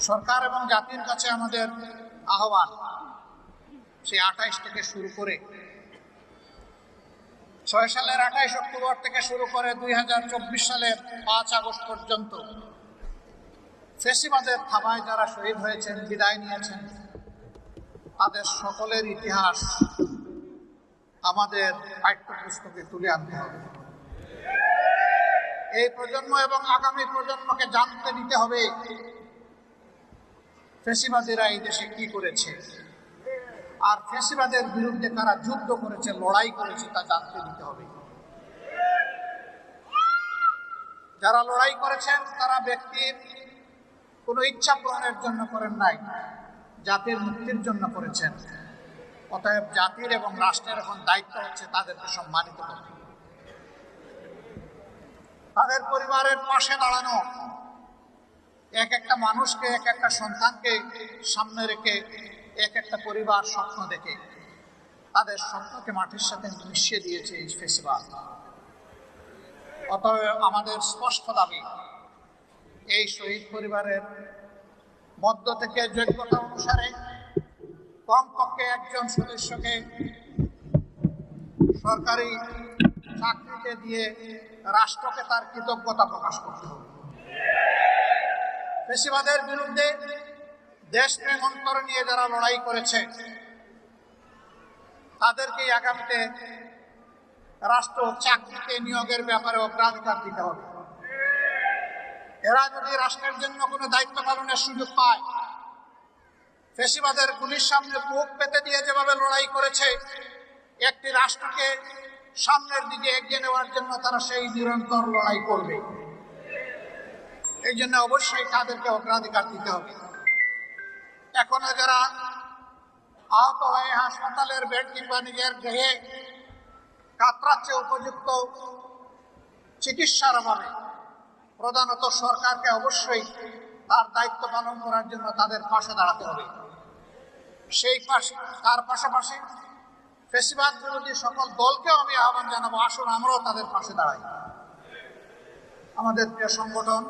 সরকার এবং জাতির কাছে আমাদের আহ্বান, সেই 28 থেকে শুরু করে 6 সালের 28 অক্টোবর থেকে শুরু করে 2024 সালের 5 আগস্ট পর্যন্ত ফ্যাসিবাদের থাবায় যারা শহীদ হয়েছেন, বিদায় নিয়েছেন, তাদের সকলের ইতিহাস আমাদের পাঠ্যপুস্তকে তুলে আনতে হবে। এই প্রজন্ম এবং আগামী প্রজন্মকে জানতে দিতে হবে ফ্যাসিবাদীরা এই দেশে কি করেছে, আর ফ্যাসিবাদের বিরুদ্ধে কারা যুদ্ধ করেছে, লড়াই করেছে, তা জানতে দিতে হবে। যারা লড়াই করেছেন তারা ব্যক্তির কোনো ইচ্ছা পূরণের জন্য করেন নাই, জাতির মুক্তির জন্য করেছেন। অতএব জাতির এবং রাষ্ট্রের এখন দায়িত্ব হচ্ছে তাদেরকে সম্মানিত করা, তাদের পরিবারের পাশে দাঁড়ানো, এক একটা মানুষকে, এক একটা সন্তানকে সামনে রেখে, এক একটা পরিবার স্বপ্ন দেখে তাদের স্বপ্নকে মাটির সাথে মিশিয়ে দিয়েছে এই ফ্যাসিবাদ। অতএব আমাদের স্পষ্ট দাবি, এই শহীদ পরিবারের মধ্য থেকে যোগ্যতা অনুসারে কমপক্ষে একজন সদস্যকে সরকারি চাকরিতে দিয়ে রাষ্ট্রকে তার কৃতজ্ঞতা প্রকাশ করতে হবে। ফ্যাসিবাদের বিরুদ্ধে দেশপ্রেম অন্তর নিয়ে যারা লড়াই করেছে তাদেরকে আগামীতে রাষ্ট্র চাকরিতে নিয়োগের ব্যাপারে অগ্রাধিকার দিতে হবে। এরা যদি রাষ্ট্রের জন্য কোনো দায়িত্ব পালনের সুযোগ পায়, ফ্যাসিবাদের গুলির সামনে বুক পেতে দিয়ে যেভাবে লড়াই করেছে, একটি রাষ্ট্রকে সামনের দিকে এগিয়ে নেওয়ার জন্য তারা সেই নিরন্তর লড়াই করবে। এই জন্য অবশ্যই তাদেরকে অগ্রাধিকার দিতে হবে। এখনো যারা আহত হয়ে হাসপাতালের বেড কিংবা নিজের দেহে কাতরাচ্ছে, উপযুক্ত চিকিৎসার অভাবে, প্রধানত সরকারকে অবশ্যই তার দায়িত্ব পালন করার জন্য তাদের পাশে দাঁড়াতে হবে। তার পাশাপাশি ফ্যাসিবাদ বিরোধী সকল দলকেও আমি আহ্বান জানাবো, আসুন আমরাও তাদের পাশে দাঁড়াই। আমাদের প্রিয় সংগঠন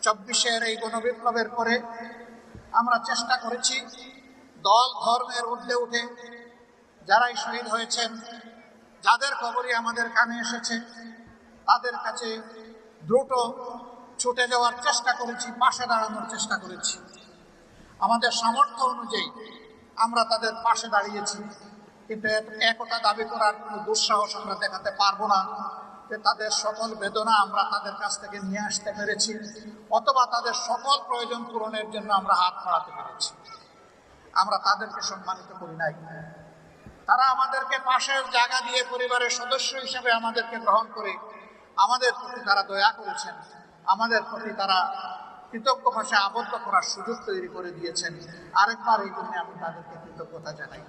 24-এর এই গণবিপ্লবের পরে আমরা চেষ্টা করেছি দল ধর্মের ঊর্ধ্বে উঠে যারাই শহীদ হয়েছেন, যাদের খবরই আমাদের কানে এসেছে, তাদের কাছে দ্রুত ছুটে যাওয়ার চেষ্টা করেছি, পাশে দাঁড়ানোর চেষ্টা করেছি। আমাদের সামর্থ্য অনুযায়ী আমরা তাদের পাশে দাঁড়িয়েছি, কিন্তু একতা দাবি করার কোনো দুঃসাহস আমরা দেখাতে পারবো না যে তাদের সকল বেদনা আমরা তাদের কাছ থেকে নিয়ে আসতে পেরেছি, অথবা তাদের সকল প্রয়োজন পূরণের জন্য আমরা হাত বাড়াতে পেরেছি। আমরা তাদেরকে সম্মানিত করি নাই। তারা আমাদেরকে পাশের জায়গা দিয়ে পরিবারের সদস্য হিসেবে আমাদেরকে গ্রহণ করে আমাদের প্রতি তারা দয়া করেছেন, আমাদের প্রতি তারা কৃতজ্ঞ ভাষায় আবদ্ধ করার সুযোগ তৈরি করে দিয়েছেন। আরেকবার এই জন্য আমি তাদেরকে কৃতজ্ঞতা জানাই।